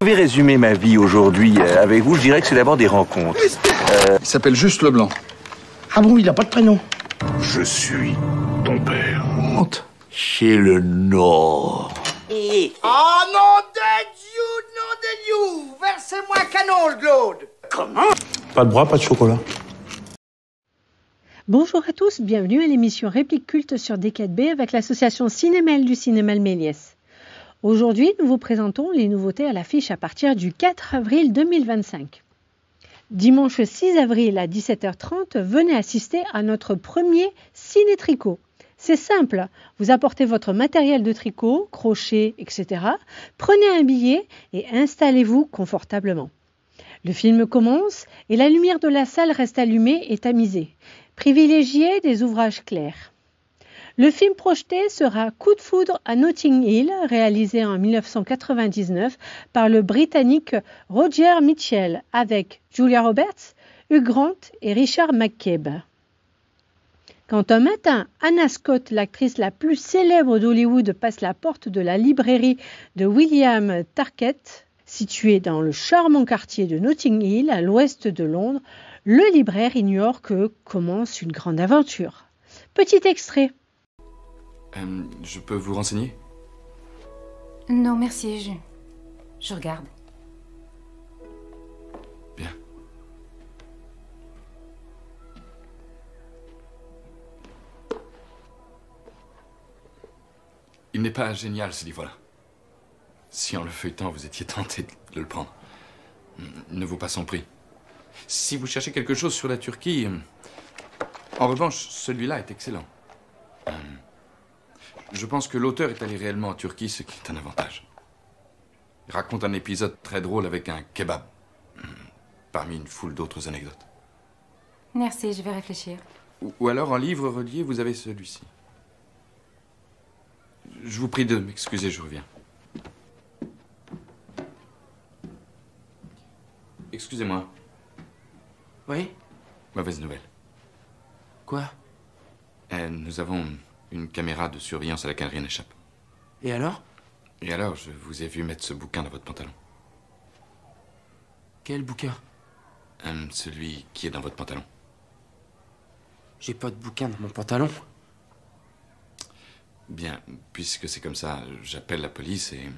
Je vais résumer ma vie aujourd'hui avec vous. Je dirais que c'est d'abord des rencontres. Il s'appelle Juste Leblanc. Ah bon, il n'a pas de prénom? Je suis ton père. Honte. C'est le Nord. Oh nom de Dieu, versez-moi un canon, Claude. Comment? Pas de bras, pas de chocolat. Bonjour à tous, bienvenue à l'émission Réplique culte sur D4B avec l'association Cinémel du Cinéma Méliès. Aujourd'hui, nous vous présentons les nouveautés à l'affiche à partir du 4 avril 2025. Dimanche 6 avril à 17h30, venez assister à notre premier ciné-tricot. C'est simple, vous apportez votre matériel de tricot, crochet, etc. Prenez un billet et installez-vous confortablement. Le film commence et la lumière de la salle reste allumée et tamisée. Privilégiez des ouvrages clairs. Le film projeté sera Coup de foudre à Notting Hill, réalisé en 1999 par le Britannique Roger Mitchell avec Julia Roberts, Hugh Grant et Richard McCabe. Quand un matin, Anna Scott, l'actrice la plus célèbre d'Hollywood, passe la porte de la librairie de William Tarkett, située dans le charmant quartier de Notting Hill, à l'ouest de Londres, le libraire ignore que commence une grande aventure. Petit extrait. Je peux vous renseigner? Non, merci, je regarde. Bien. Il n'est pas génial, ce livre-là. Si en le feuilletant, vous étiez tenté de le prendre, ne vaut pas son prix. Si vous cherchez quelque chose sur la Turquie, en revanche, celui-là est excellent. Je pense que l'auteur est allé réellement en Turquie, ce qui est un avantage. Il raconte un épisode très drôle avec un kebab, parmi une foule d'autres anecdotes. Merci, je vais réfléchir. Ou alors, en livre relié, vous avez celui-ci. Je vous prie de m'excuser, je reviens. Excusez-moi. Oui? Mauvaise nouvelle. Quoi? Nous avons une caméra de surveillance à laquelle rien n'échappe. Et alors? Et alors, je vous ai vu mettre ce bouquin dans votre pantalon. Quel bouquin? Celui qui est dans votre pantalon. J'ai pas de bouquin dans mon pantalon. Bien, puisque c'est comme ça, j'appelle la police et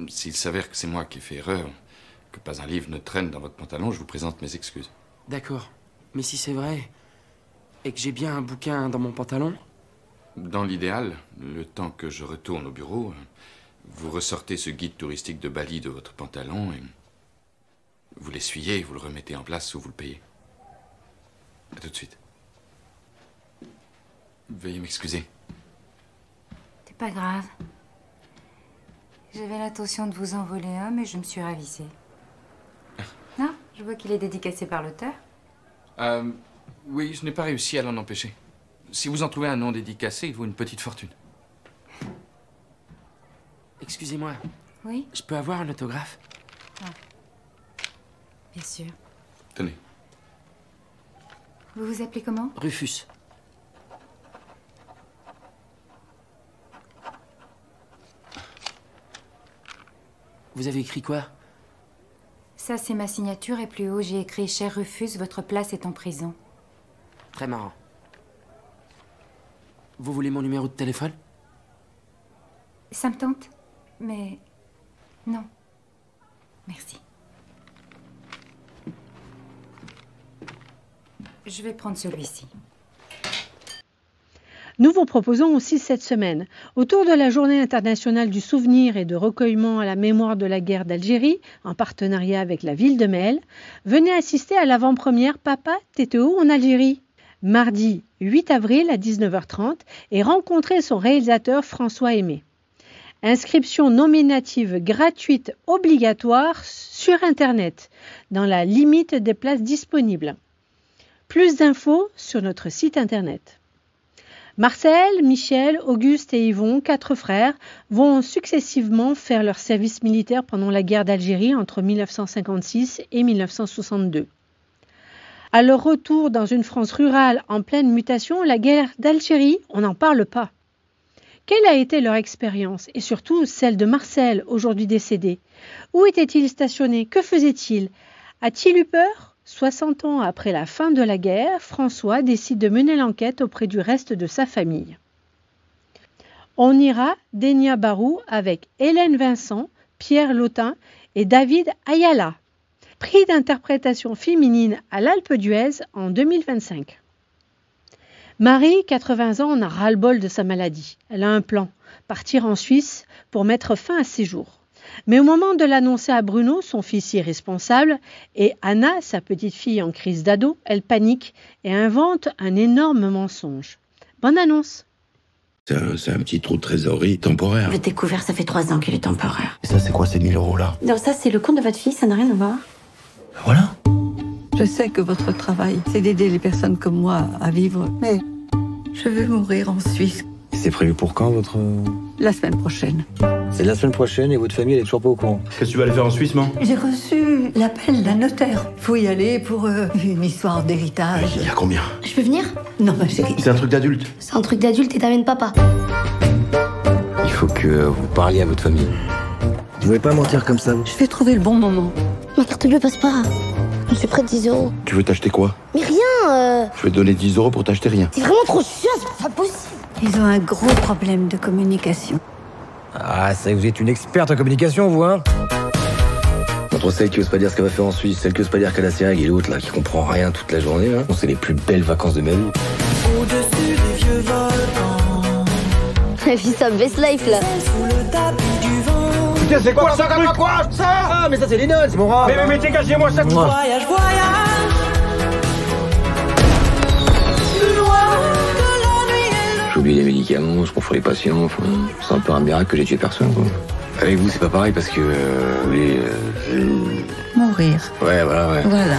s'il s'avère que c'est moi qui ai fait erreur, que pas un livre ne traîne dans votre pantalon, je vous présente mes excuses. D'accord. Mais si c'est vrai, et que j'ai bien un bouquin dans mon pantalon? Dans l'idéal, le temps que je retourne au bureau, vous ressortez ce guide touristique de Bali de votre pantalon et vous l'essuyez, vous le remettez en place ou vous le payez. À tout de suite. Veuillez m'excuser. C'est pas grave. J'avais l'intention de vous en voler un, mais je me suis ravissée. Non, je vois qu'il est dédicacé par l'auteur. Oui, je n'ai pas réussi à l'en empêcher. Si vous en trouvez un non dédicacé, il vaut une petite fortune. Excusez-moi, Oui, je peux avoir un autographe? bien sûr. Tenez. Vous vous appelez comment? Rufus. Vous avez écrit quoi? Ça, c'est ma signature et plus haut, j'ai écrit « Cher Rufus, votre place est en prison ». Très marrant. Vous voulez mon numéro de téléphone? Ça me tente, mais non. Merci. Je vais prendre celui-ci. Nous vous proposons aussi cette semaine, autour de la Journée internationale du souvenir et de recueillement à la mémoire de la guerre d'Algérie, en partenariat avec la ville de Mel, venez assister à l'avant-première Papa Tétéo en Algérie, mardi 8 avril à 19h30, et rencontrer son réalisateur François Aimé. Inscription nominative gratuite obligatoire sur Internet, dans la limite des places disponibles. Plus d'infos sur notre site Internet. Marcel, Michel, Auguste et Yvon, 4 frères, vont successivement faire leur service militaire pendant la guerre d'Algérie entre 1956 et 1962. À leur retour dans une France rurale en pleine mutation, la guerre d'Algérie, on n'en parle pas. Quelle a été leur expérience et surtout celle de Marcel, aujourd'hui décédé? Où était-il stationné? Que faisait-il? A-t-il eu peur? 60 ans après la fin de la guerre, François décide de mener l'enquête auprès du reste de sa famille. On ira d'Enya Barou avec Hélène Vincent, Pierre Lotin et David Ayala. Prix d'interprétation féminine à l'Alpe d'Huez en 2025. Marie, 80 ans, en a ras-le-bol de sa maladie. Elle a un plan, partir en Suisse pour mettre fin à ses jours. Mais au moment de l'annoncer à Bruno, son fils irresponsable, et Anna, sa petite fille en crise d'ado, elle panique et invente un énorme mensonge. Bonne annonce! C'est un petit trou de trésorerie temporaire. J'ai découvert, ça fait 3 ans qu'il est temporaire. Et ça, c'est quoi ces 1000 € là? Non, ça, c'est le compte de votre fille, ça n'a rien à voir. Voilà. Je sais que votre travail, c'est d'aider les personnes comme moi à vivre, mais je veux mourir en Suisse. C'est prévu pour quand, votre... La semaine prochaine. C'est la semaine prochaine et votre famille, elle est toujours pas au courant. Qu'est-ce que tu vas aller faire en Suisse, man? J'ai reçu l'appel d'un notaire. Faut y aller pour une histoire d'héritage. Il y a combien? Je peux venir? Non, ma chérie. C'est un truc d'adulte. C'est un truc d'adulte et t'amènes papa. Il faut que vous parliez à votre famille. Vous pouvez pas mentir comme ça. Je vais trouver le bon moment. Ma carte bleue passe pas. Je suis près de 10 €. Tu veux t'acheter quoi? Mais rien Je vais te donner 10 € pour t'acheter rien. C'est vraiment trop chiant, c'est pas possible. Ils ont un gros problème de communication. Ah, c'est vrai que vous êtes une experte en communication, vous, hein? Entre celle qui ose pas dire ce qu'elle va faire en Suisse, celle qui ose pas dire qu'elle a ses règles et l'autre, là, qui comprend rien toute la journée, là. C'est les plus belles vacances de ma vie. Au-dessus des vieux volcans. La vie, ça best life, là. Sous le tapis du vent. Putain, c'est quoi ça, quoi ça? Ah, mais ça, c'est les notes, c'est mon rat. Mais dégagez-moi ça, moi. Voyage, voyage. Plus loin que la nuit et le... J'oublie les médicaments, je confonds les patients, enfin, c'est un peu un miracle que j'ai tué personne, quoi. Avec vous, c'est pas pareil parce que, oui, Mourir. Ouais, voilà, ouais. Voilà.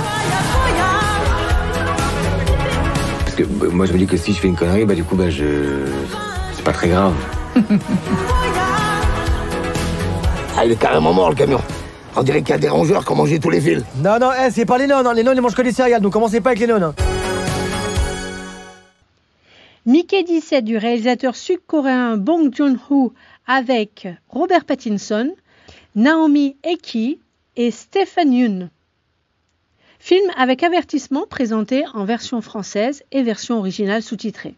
Parce que moi, je me dis que si je fais une connerie, bah du coup, bah c'est pas très grave. Ah, il est carrément mort, le camion. On dirait qu'il y a des rongeurs qui ont mangé tous les fils. Non, c'est pas les nonnes, hein. Les nonnes, ils mangent que des céréales, donc commencez pas avec les nonnes. Hein. Mickey 17 du réalisateur sud-coréen Bong Joon-ho avec Robert Pattinson, Naomi Eki et Stephen Yeun. Film avec avertissement présenté en version française et version originale sous-titrée.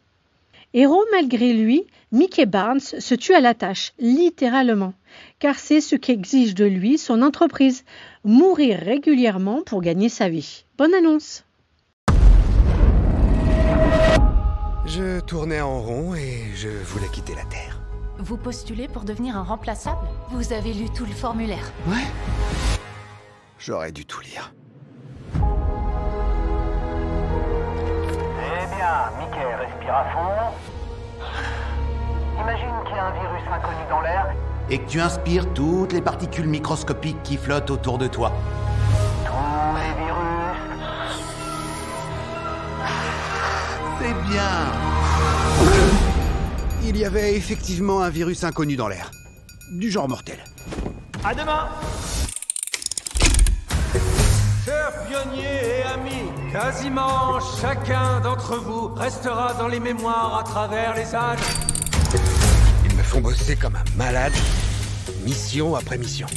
Héros malgré lui, Mickey Barnes se tue à la tâche, littéralement, car c'est ce qu'exige de lui son entreprise, mourir régulièrement pour gagner sa vie. Bonne annonce! Je tournais en rond et je voulais quitter la Terre. Vous postulez pour devenir un remplaçable? Vous avez lu tout le formulaire? Ouais. J'aurais dû tout lire. Eh bien, Mickey, respire à fond. Imagine qu'il y a un virus inconnu dans l'air. Et que tu inspires toutes les particules microscopiques qui flottent autour de toi. Tous les virus. C'est bien. Il y avait effectivement un virus inconnu dans l'air. Du genre mortel. À demain. Chers pionniers et amis, quasiment chacun d'entre vous restera dans les mémoires à travers les âges. Ils me font bosser comme un malade, mission après mission.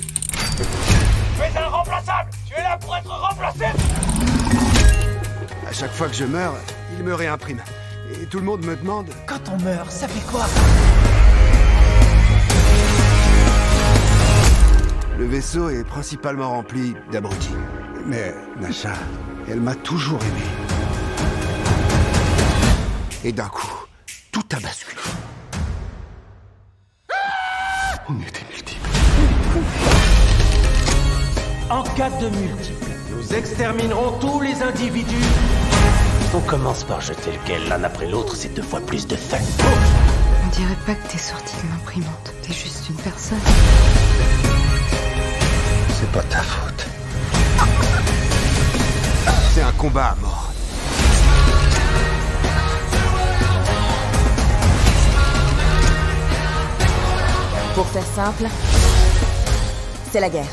Tu es un remplaçable. Tu es là pour être remplacé. À chaque fois que je meurs, ils me réimpriment. Et tout le monde me demande... Quand on meurt, ça fait quoi? Le vaisseau est principalement rempli d'abrutis. Mais Nasha, elle m'a toujours aimé. Et d'un coup, tout a basculé. On était multiples. En cas de multiples, nous exterminerons tous les individus. On commence par jeter lequel l'un après l'autre, c'est 2 fois plus de fun. On dirait pas que t'es sorti de l'imprimante. T'es juste une personne. C'est pas ta faute. C'est un combat à mort. Pour faire simple, c'est la guerre.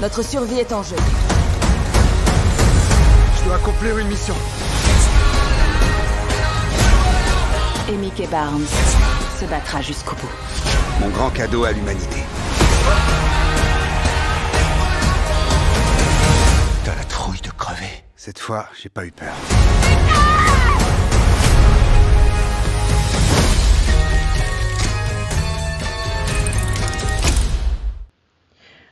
Notre survie est en jeu. Je dois accomplir une mission. Et Mickey Barnes se battra jusqu'au bout. Mon grand cadeau à l'humanité. T'as la trouille de crever. Cette fois, j'ai pas eu peur.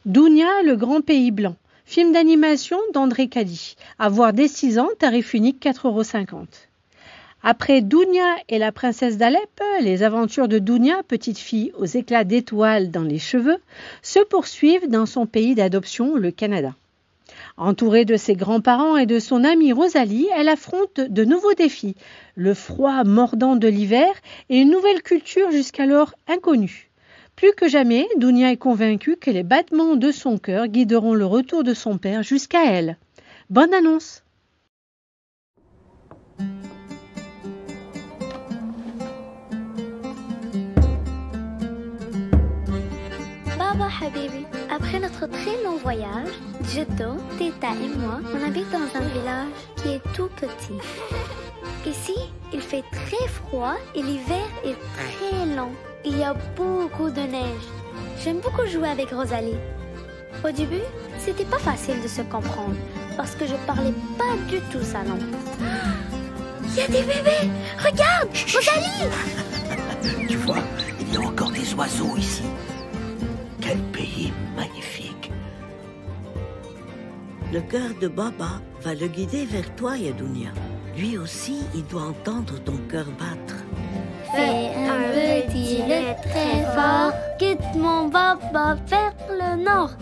Dounia, le grand pays blanc. Film d'animation d'André Caddy. À voir dès 6 ans, tarif unique 4,50 €. Après Dounia et la princesse d'Alep, les aventures de Dounia, petite fille aux éclats d'étoiles dans les cheveux, se poursuivent dans son pays d'adoption, le Canada. Entourée de ses grands-parents et de son amie Rosalie, elle affronte de nouveaux défis, le froid mordant de l'hiver et une nouvelle culture jusqu'alors inconnue. Plus que jamais, Dounia est convaincue que les battements de son cœur guideront le retour de son père jusqu'à elle. Bonne annonce! Baba Habibi, après notre très long voyage, Jiddo, Teta et moi, on habite dans un village qui est tout petit. Ici, il fait très froid et l'hiver est très long. Il y a beaucoup de neige. J'aime beaucoup jouer avec Rosalie. Au début, c'était pas facile de se comprendre parce que je parlais pas du tout sa langue. Il y a des bébés! Regarde! Rosalie! Tu vois, il y a encore des oiseaux ici. Quel pays magnifique. Le cœur de Baba va le guider vers toi, Yadounia. Lui aussi, il doit entendre ton cœur battre. Fais un petit lait très fort, quitte mon Baba vers le nord.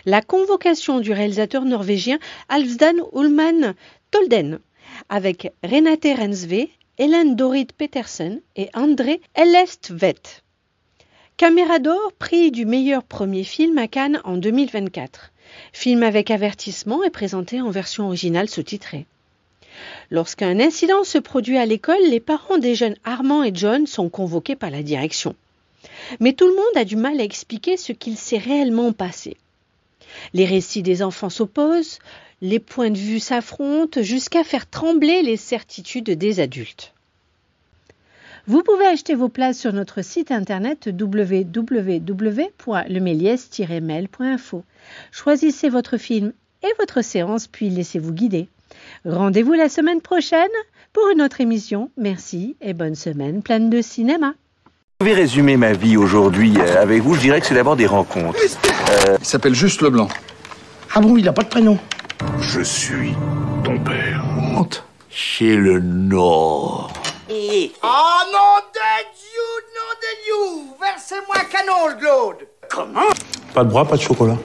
La convocation du réalisateur norvégien Halvdan Ullman Tolden avec Renate Reinsve, Ellen Dorrit Petersen et André Ellestvedt. Caméra d'or, prix du meilleur premier film à Cannes en 2024. Film avec avertissement et présenté en version originale sous-titrée. Lorsqu'un incident se produit à l'école, les parents des jeunes Armand et John sont convoqués par la direction. Mais tout le monde a du mal à expliquer ce qu'il s'est réellement passé. Les récits des enfants s'opposent, les points de vue s'affrontent jusqu'à faire trembler les certitudes des adultes. Vous pouvez acheter vos places sur notre site internet www.lemelies-mail.info. Choisissez votre film et votre séance, puis laissez-vous guider. Rendez-vous la semaine prochaine pour une autre émission. Merci et bonne semaine pleine de cinéma. Je vais résumer ma vie aujourd'hui avec vous, je dirais que c'est d'abord des rencontres. Il s'appelle Juste Leblanc. Ah bon, il n'a pas de prénom? Je suis ton père. Honte. Chez le Nord. Oh nom de Dieu, Versez-moi un canon, Claude. Comment? Pas de bras, pas de chocolat.